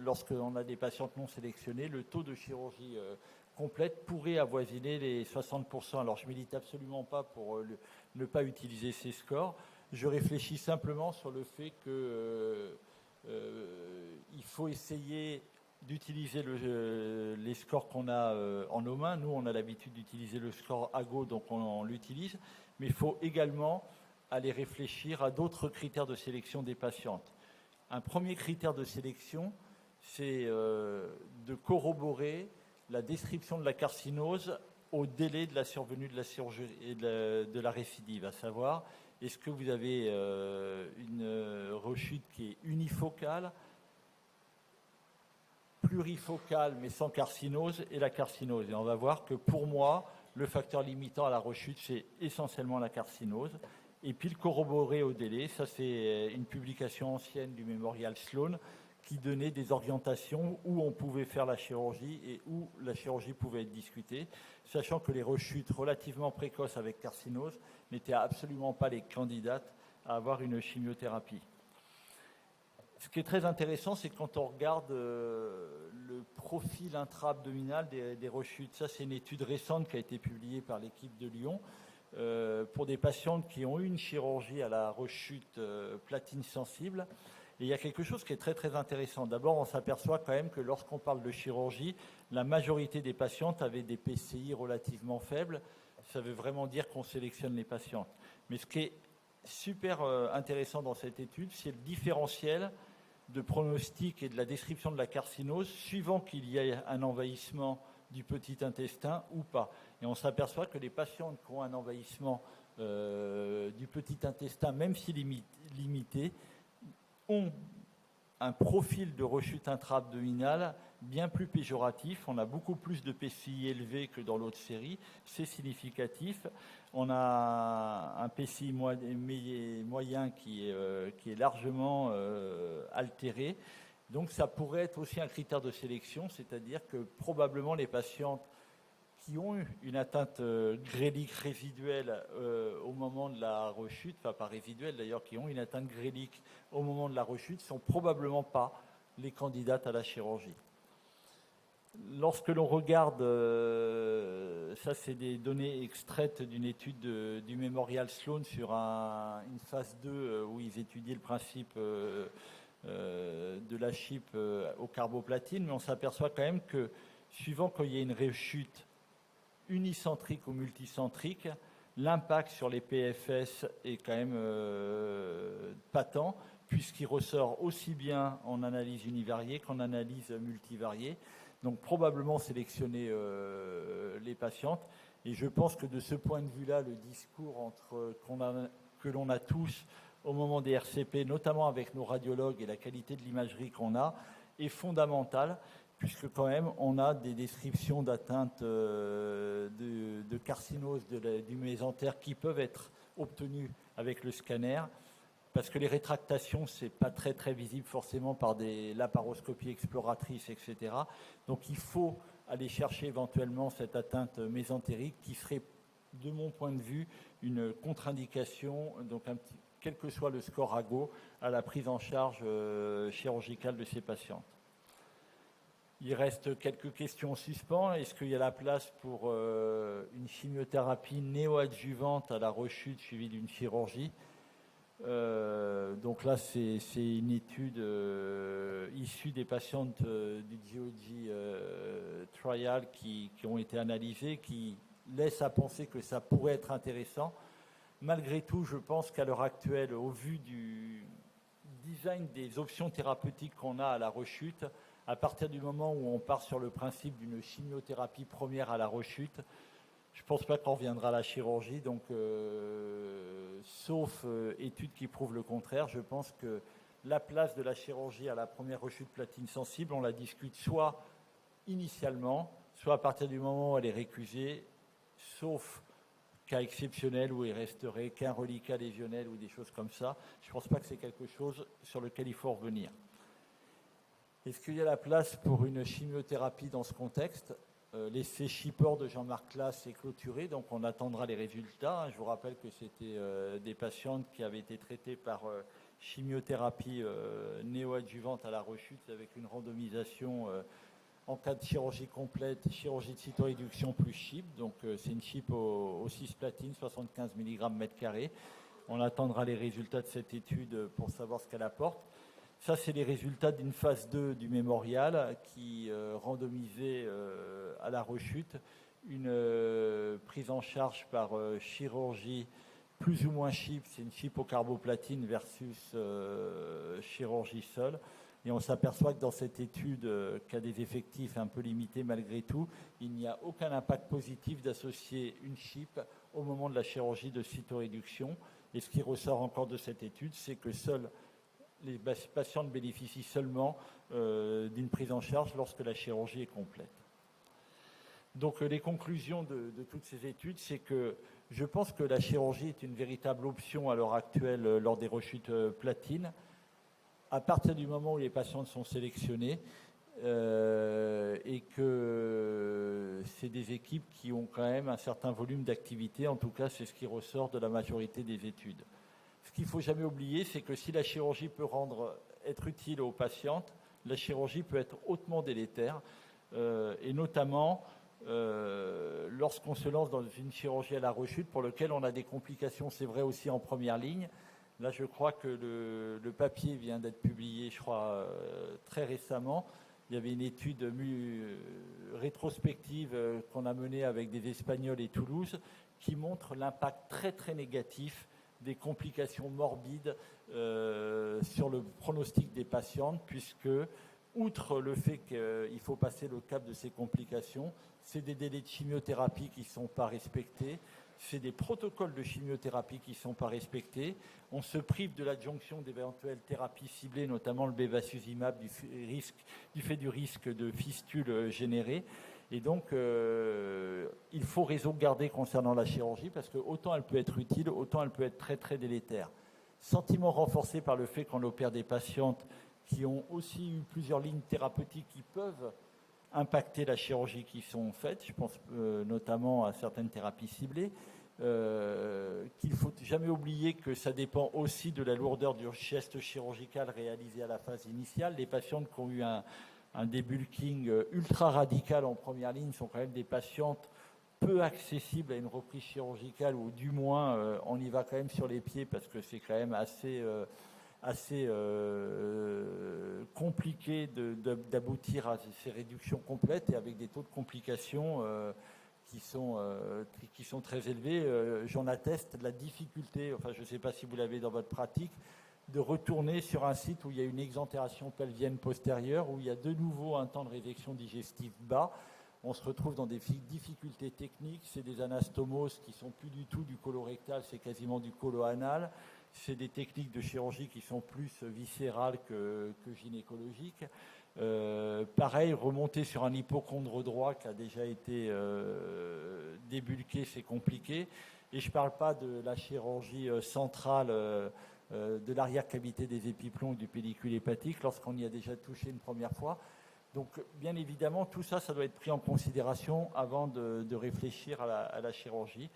lorsqu'on a des patientes non sélectionnées, le taux de chirurgie complète pourrait avoisiner les 60%. Alors, je ne milite absolument pas pour ne pas utiliser ces scores. Je réfléchis simplement sur le fait qu'il faut essayer d'utiliser les scores qu'on a en nos mains. Nous, on a l'habitude d'utiliser le score AGO, donc on l'utilise. Mais il faut également aller réfléchir à d'autres critères de sélection des patientes. Un premier critère de sélection, c'est de corroborer la description de la carcinose au délai de la survenue de la chirurgie et de la récidive, à savoir, est-ce que vous avez une rechute qui est unifocale, plurifocale mais sans carcinose, et la carcinose. Et on va voir que pour moi, le facteur limitant à la rechute, c'est essentiellement la carcinose. Et puis le corroborer au délai, ça c'est une publication ancienne du Memorial Sloan qui donnait des orientations où on pouvait faire la chirurgie et où la chirurgie pouvait être discutée, sachant que les rechutes relativement précoces avec carcinose n'étaient absolument pas les candidates à avoir une chimiothérapie. Ce qui est très intéressant, c'est quand on regarde le profil intra-abdominal des rechutes. Ça, c'est une étude récente qui a été publiée par l'équipe de Lyon pour des patientes qui ont eu une chirurgie à la rechute platine sensible. Et il y a quelque chose qui est très très intéressant. D'abord, on s'aperçoit quand même que lorsqu'on parle de chirurgie, la majorité des patientes avaient des PCI relativement faibles. Ça veut vraiment dire qu'on sélectionne les patientes. Mais ce qui est super intéressant dans cette étude, c'est le différentiel de pronostic et de la description de la carcinose suivant qu'il y ait un envahissement du petit intestin ou pas. Et on s'aperçoit que les patientes qui ont un envahissement du petit intestin, même si limité, ont un profil de rechute intra-abdominale bien plus péjoratif. On a beaucoup plus de PCI élevés que dans l'autre série. C'est significatif. On a un PCI moyen qui est largement altéré. Donc ça pourrait être aussi un critère de sélection, c'est-à-dire que probablement les patientes qui ont eu une atteinte grélique résiduelle au moment de la rechute, enfin pas résiduelle d'ailleurs, qui ont une atteinte grélique au moment de la rechute, sont probablement pas les candidates à la chirurgie. Lorsque l'on regarde, ça c'est des données extraites d'une étude du Memorial Sloan sur une phase 2 où ils étudiaient le principe de la chip au carboplatine, mais on s'aperçoit quand même que suivant qu'il y ait une rechute unicentrique ou multicentrique, l'impact sur les PFS est quand même patent, puisqu'il ressort aussi bien en analyse univariée qu'en analyse multivariée. Donc probablement sélectionner les patientes. Et je pense que de ce point de vue-là, le discours que l'on a tous au moment des RCP, notamment avec nos radiologues et la qualité de l'imagerie qu'on a, est fondamental, puisque quand même on a des descriptions d'atteinte de carcinose du mésentère qui peuvent être obtenues avec le scanner, parce que les rétractations, c'est pas très très visible forcément par des laparoscopies exploratrices, etc. Donc il faut aller chercher éventuellement cette atteinte mésentérique qui serait, de mon point de vue, une contre-indication, donc quel que soit le score AGO, à la prise en charge chirurgicale de ces patientes. Il reste quelques questions en suspens. Est-ce qu'il y a la place pour une chimiothérapie néoadjuvante à la rechute suivie d'une chirurgie ? Donc là, c'est une étude issue des patientes du GOG trial qui ont été analysées, qui laisse à penser que ça pourrait être intéressant. Malgré tout, je pense qu'à l'heure actuelle, au vu du design des options thérapeutiques qu'on a à la rechute, à partir du moment où on part sur le principe d'une chimiothérapie première à la rechute, je ne pense pas qu'on reviendra à la chirurgie. Donc, sauf études qui prouvent le contraire, je pense que la place de la chirurgie à la première rechute platine sensible, on la discute soit initialement, soit à partir du moment où elle est récusée, sauf cas exceptionnel où il resterait qu'un reliquat lésionnel ou des choses comme ça. Je ne pense pas que c'est quelque chose sur lequel il faut revenir. Est-ce qu'il y a la place pour une chimiothérapie dans ce contexte ? L'essai Shipper de Jean-Marc Classe est clôturé, donc on attendra les résultats. Je vous rappelle que c'était des patientes qui avaient été traitées par chimiothérapie néoadjuvante à la rechute avec une randomisation En cas de chirurgie complète, chirurgie de cytoréduction plus chip. Donc c'est une chip au cisplatine, 75 mg mètre carré. On attendra les résultats de cette étude pour savoir ce qu'elle apporte. Ça, c'est les résultats d'une phase 2 du mémorial qui randomisait à la rechute une prise en charge par chirurgie plus ou moins chip, c'est une chip au carboplatine versus chirurgie seule. Et on s'aperçoit que dans cette étude qui a des effectifs un peu limités malgré tout, il n'y a aucun impact positif d'associer une chip au moment de la chirurgie de cytoréduction. Et ce qui ressort encore de cette étude, c'est que seuls les patientes bénéficient seulement d'une prise en charge lorsque la chirurgie est complète. Donc les conclusions de toutes ces études, c'est que je pense que la chirurgie est une véritable option à l'heure actuelle lors des rechutes platines, à partir du moment où les patientes sont sélectionnées et que c'est des équipes qui ont quand même un certain volume d'activité. En tout cas, c'est ce qui ressort de la majorité des études. Ce qu'il ne faut jamais oublier, c'est que si la chirurgie peut être utile aux patientes, la chirurgie peut être hautement délétère et notamment lorsqu'on se lance dans une chirurgie à la rechute pour laquelle on a des complications, c'est vrai aussi en première ligne. Là, je crois que le papier vient d'être publié, je crois, très récemment. Il y avait une étude rétrospective qu'on a menée avec des Espagnols et Toulouse qui montre l'impact très très négatif des complications morbides sur le pronostic des patientes, puisque, outre le fait qu'il faut passer le cap de ces complications, c'est des délais de chimiothérapie qui ne sont pas respectés, c'est des protocoles de chimiothérapie qui ne sont pas respectés, on se prive de l'adjonction d'éventuelles thérapies ciblées, notamment le bevacizumab, du fait du risque de fistule générée. Et donc, il faut raison garder concernant la chirurgie, parce que autant elle peut être utile, autant elle peut être très très délétère. Sentiment renforcé par le fait qu'on opère des patientes qui ont aussi eu plusieurs lignes thérapeutiques qui peuvent impacter la chirurgie qui sont faites, je pense notamment à certaines thérapies ciblées, qu'il ne faut jamais oublier que ça dépend aussi de la lourdeur du geste chirurgical réalisé à la phase initiale. Les patientes qui ont eu un débulking ultra radical en première ligne sont quand même des patientes peu accessibles à une reprise chirurgicale, ou du moins on y va quand même sur les pieds parce que c'est quand même assez compliqué d'aboutir à ces réductions complètes et avec des taux de complications qui sont très élevés. J'en atteste la difficulté, enfin je ne sais pas si vous l'avez dans votre pratique, de retourner sur un site où il y a une exentération pelvienne postérieure, où il y a de nouveau un temps de résection digestive bas. On se retrouve dans des difficultés techniques, c'est des anastomoses qui ne sont plus du tout du colorectal, c'est quasiment du coloanal. C'est des techniques de chirurgie qui sont plus viscérales que gynécologiques. Pareil, remonter sur un hypochondre droit qui a déjà été débulqué, c'est compliqué. Et je ne parle pas de la chirurgie centrale de l'arrière-cavité des épiplombs ou du pédicule hépatique lorsqu'on y a déjà touché une première fois. Donc, bien évidemment, tout ça, ça doit être pris en considération avant de réfléchir à la chirurgie.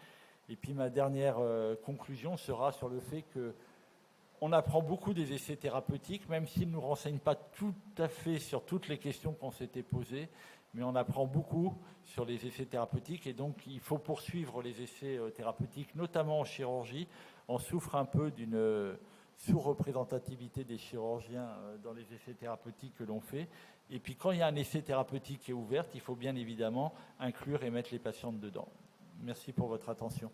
Et puis ma dernière conclusion sera sur le fait qu'on apprend beaucoup des essais thérapeutiques, même s'ils ne nous renseignent pas tout à fait sur toutes les questions qu'on s'était posées, mais on apprend beaucoup sur les essais thérapeutiques, et donc il faut poursuivre les essais thérapeutiques, notamment en chirurgie. On souffre un peu d'une sous-représentativité des chirurgiens dans les essais thérapeutiques que l'on fait. Et puis quand il y a un essai thérapeutique qui est ouvert, il faut bien évidemment inclure et mettre les patientes dedans. Merci pour votre attention.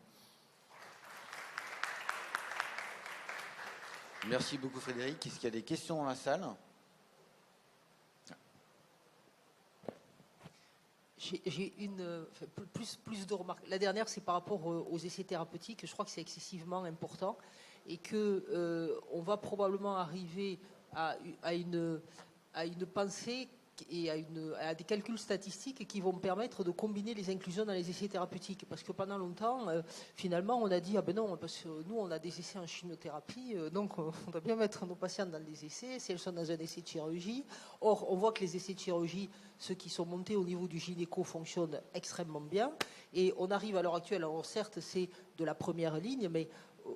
Merci beaucoup Frédéric. Est-ce qu'il y a des questions dans la salle ?
J'ai plus de remarques. La dernière, c'est par rapport aux essais thérapeutiques. Je crois que c'est excessivement important et qu'on va probablement arriver à une pensée et à des calculs statistiques qui vont permettre de combiner les inclusions dans les essais thérapeutiques. Parce que pendant longtemps, finalement, on a dit « Ah ben non, parce que nous, on a des essais en chimiothérapie, donc on doit bien mettre nos patients dans les essais, si elles sont dans un essai de chirurgie. » Or, on voit que les essais de chirurgie, ceux qui sont montés au niveau du gynéco, fonctionnent extrêmement bien. Et on arrive à l'heure actuelle, alors certes, c'est de la première ligne, mais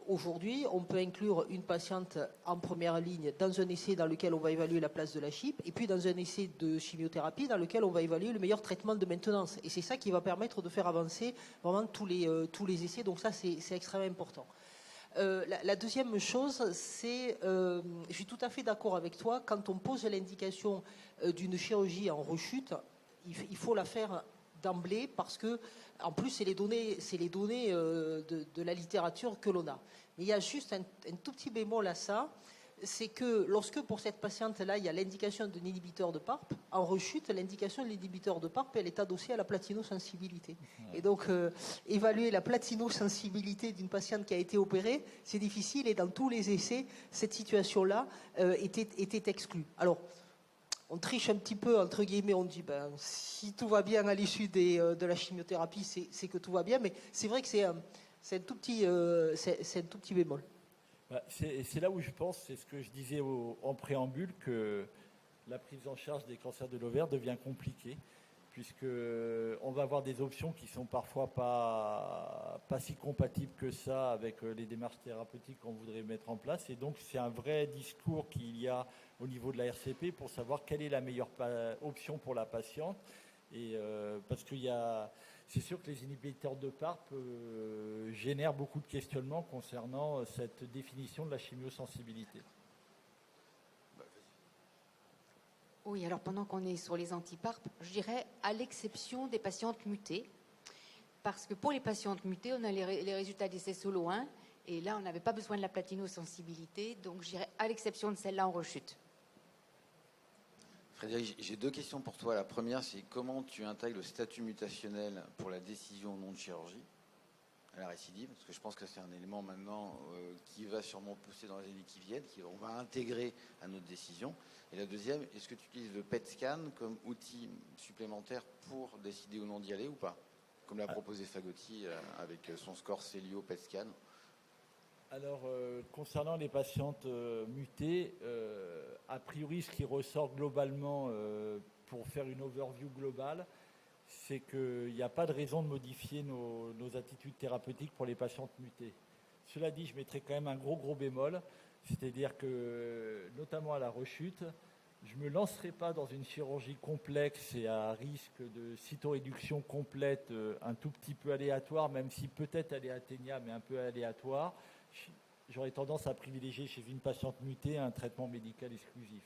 aujourd'hui, on peut inclure une patiente en première ligne dans un essai dans lequel on va évaluer la place de la CHIP, et puis dans un essai de chimiothérapie dans lequel on va évaluer le meilleur traitement de maintenance. Et c'est ça qui va permettre de faire avancer vraiment tous les essais. Donc ça, c'est extrêmement important. La deuxième chose, c'est, je suis tout à fait d'accord avec toi, quand on pose l'indication d'une chirurgie en rechute, il faut la faire d'emblée parce que, en plus, c'est les données de la littérature que l'on a. Mais il y a juste un tout petit bémol à ça, c'est que lorsque pour cette patiente-là, il y a l'indication d'un inhibiteur de PARP, en rechute, l'indication de l'inhibiteur de PARP, elle est adossée à la platinosensibilité. Et donc, évaluer la platinosensibilité d'une patiente qui a été opérée, c'est difficile, et dans tous les essais, cette situation-là était exclue. Alors, on triche un petit peu, entre guillemets, on dit, si tout va bien à l'issue de la chimiothérapie, c'est que tout va bien, mais c'est vrai que c'est un tout petit bémol.
C'est là où je pense, c'est ce que je disais en préambule, que la prise en charge des cancers de l'ovaire devient compliquée, puisqu'on va avoir des options qui sont parfois pas si compatibles que ça avec les démarches thérapeutiques qu'on voudrait mettre en place. Et donc, c'est un vrai discours qu'il y a au niveau de la RCP pour savoir quelle est la meilleure option pour la patiente. Et parce c'est sûr que les inhibiteurs de PARP génèrent beaucoup de questionnements concernant cette définition de la chimiosensibilité.
Oui, alors pendant qu'on est sur les anti-PARP, je dirais à l'exception des patientes mutées, parce que pour les patientes mutées, on a les résultats d'essai solo 1, et là, on n'avait pas besoin de la platinosensibilité, donc je dirais à l'exception de celle-là en rechute.
Frédéric, j'ai deux questions pour toi. La première, c'est comment tu intègres le statut mutationnel pour la décision non de chirurgie à la récidive, parce que je pense que c'est un élément maintenant qui va sûrement pousser dans les années qui viennent, qu'on va intégrer à notre décision. Et la deuxième, est-ce que tu utilises le PET scan comme outil supplémentaire pour décider ou non d'y aller ou pas, comme l'a proposé Fagotti avec son score Célio PET scan?
Alors, concernant les patientes mutées, a priori, ce qui ressort globalement pour faire une overview globale, c'est qu'il n'y a pas de raison de modifier nos attitudes thérapeutiques pour les patientes mutées. Cela dit, je mettrai quand même un gros bémol, c'est-à-dire que, notamment à la rechute, je ne me lancerai pas dans une chirurgie complexe et à risque de cytoréduction complète, un tout petit peu aléatoire, même si peut-être elle est atteignable, mais un peu aléatoire. J'aurais tendance à privilégier chez une patiente mutée un traitement médical exclusif.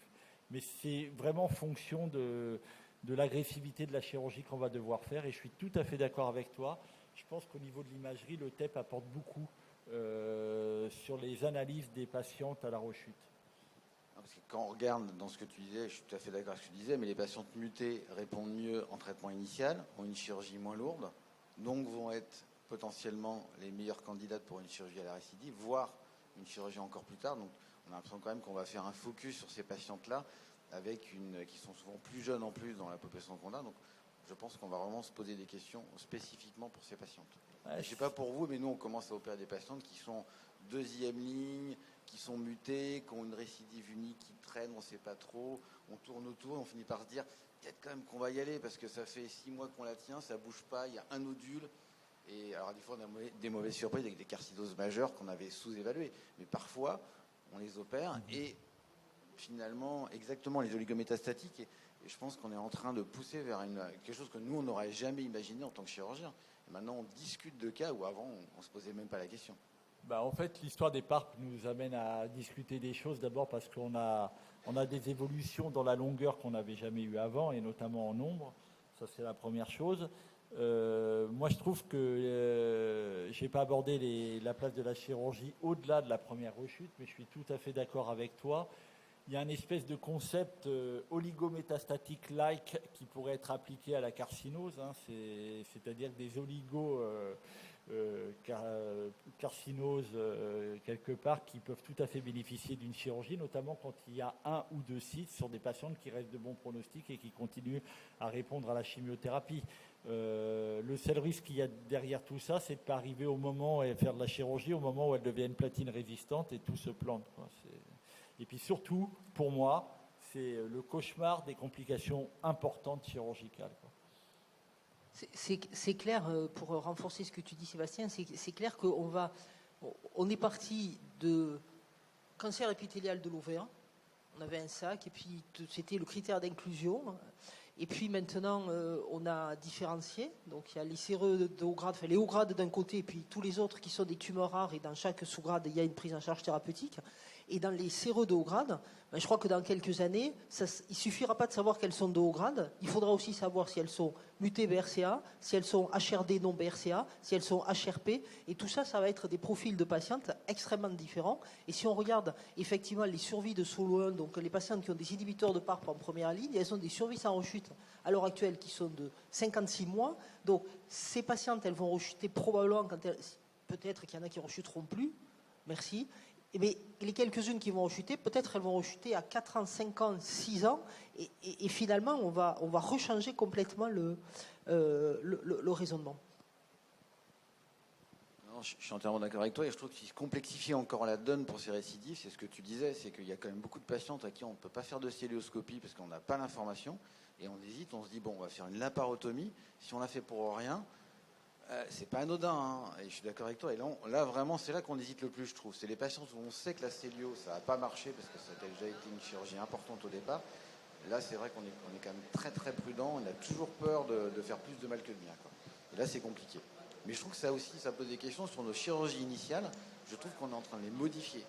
Mais c'est vraiment fonction de l'agressivité de la chirurgie qu'on va devoir faire, et je suis tout à fait d'accord avec toi. Je pense qu'au niveau de l'imagerie, le TEP apporte beaucoup sur les analyses des patientes à la rechute.
Parce que quand on regarde dans ce que tu disais, je suis tout à fait d'accord avec ce que tu disais, mais les patientes mutées répondent mieux en traitement initial, ont une chirurgie moins lourde, donc vont être potentiellement les meilleures candidates pour une chirurgie à la récidive, voire une chirurgie encore plus tard. Donc on a l'impression quand même qu'on va faire un focus sur ces patientes-là, qui sont souvent plus jeunes en plus dans la population qu'on a. Donc je pense qu'on va vraiment se poser des questions spécifiquement pour ces patientes. Je ne sais pas pour vous, mais nous on commence à opérer des patientes qui sont deuxième ligne, qui sont mutées, qui ont une récidive unique, qui traîne, on ne sait pas trop, on tourne autour, on finit par se dire peut-être quand même qu'on va y aller parce que ça fait 6 mois qu'on la tient, ça ne bouge pas, il y a un nodule. Et alors des fois on a des mauvaises surprises avec des carcinoses majeures qu'on avait sous-évaluées, mais parfois on les opère et finalement exactement les oligométastatiques, et je pense qu'on est en train de pousser vers quelque chose que nous on n'aurait jamais imaginé en tant que chirurgien. Et maintenant on discute de cas où avant on ne se posait même pas la question.
En fait, l'histoire des PARP nous amène à discuter des choses, d'abord parce qu'on a des évolutions dans la longueur qu'on n'avait jamais eues avant, et notamment en nombre. Ça, c'est la première chose. Moi, je trouve que je n'ai pas abordé la place de la chirurgie au-delà de la première rechute, mais je suis tout à fait d'accord avec toi. Il y a une espèce de concept oligométastatique-like qui pourrait être appliqué à la carcinose, c'est-à-dire des carcinoses quelque part qui peuvent tout à fait bénéficier d'une chirurgie, notamment quand il y a 1 ou 2 sites sur des patientes qui restent de bons pronostics et qui continuent à répondre à la chimiothérapie. Le seul risque qu'il y a derrière tout ça, c'est de ne pas arriver au moment et faire de la chirurgie au moment où elles deviennent platine résistantes et tout se plante, quoi. Et puis surtout, pour moi, c'est le cauchemar des complications importantes chirurgicales, quoi.
C'est clair, pour renforcer ce que tu dis, Sébastien, c'est clair qu'on va On est parti de cancer épithélial de l'ovaire. On avait un sac et puis c'était le critère d'inclusion. Et puis maintenant, on a différencié. Donc il y a les séreux de haut grade, enfin les hauts grades d'un côté, et puis tous les autres qui sont des tumeurs rares. Et dans chaque sous-grade, il y a une prise en charge thérapeutique. Et dans les séreux de haut grade, ben, je crois que dans quelques années, il ne suffira pas de savoir qu'elles sont de haut grade. Il faudra aussi savoir si elles sont mutées BRCA, si elles sont HRD non BRCA, si elles sont HRP. Et tout ça, ça va être des profils de patientes extrêmement différents. Et si on regarde effectivement les survies de SOLO1, donc les patientes qui ont des inhibiteurs de PARP en première ligne, elles ont des survies sans rechute à l'heure actuelle qui sont de 56 mois. Donc ces patientes, elles vont rechuter probablement quand peut-être qu'il y en a qui ne rechuteront plus. Merci. Mais les quelques-unes qui vont rechuter, peut-être elles vont rechuter à 4 ans, 5 ans, 6 ans, et finalement on va rechanger complètement le raisonnement.
Non, je suis entièrement d'accord avec toi, et je trouve qu'il se complexifie encore la donne pour ces récidives. C'est ce que tu disais, c'est qu'il y a quand même beaucoup de patientes à qui on ne peut pas faire de célioscopie parce qu'on n'a pas l'information, et on hésite, on se dit, bon, on va faire une laparotomie, si on l'a fait pour rien, c'est pas anodin, hein, et je suis d'accord avec toi. Et là vraiment, c'est là qu'on hésite le plus, je trouve. C'est les patients où on sait que la célio, ça n'a pas marché parce que ça a déjà été une chirurgie importante au départ. Et là, c'est vrai qu'on est quand même très très prudent. On a toujours peur de faire plus de mal que de bien, quoi. Et là, c'est compliqué. Mais je trouve que ça aussi, ça pose des questions sur nos chirurgies initiales. Je trouve qu'on est en train de les modifier.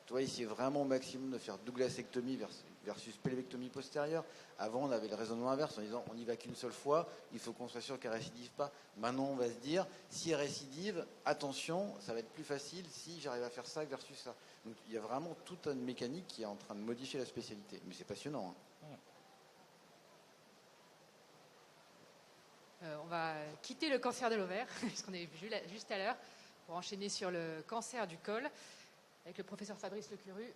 Tu vois, ici, vraiment au maximum de faire douglasectomie versus pelvectomie postérieure. Avant, on avait le raisonnement inverse en disant on n'y va qu'une seule fois, il faut qu'on soit sûr qu'elle ne récidive pas. Maintenant, on va se dire si elle récidive, attention, ça va être plus facile si j'arrive à faire ça versus ça. Donc, il y a vraiment toute une mécanique qui est en train de modifier la spécialité. Mais c'est passionnant, hein.
On va quitter le cancer de l'ovaire, puisqu'on est vu juste à l'heure, pour enchaîner sur le cancer du col, avec le professeur Fabrice Lecuru.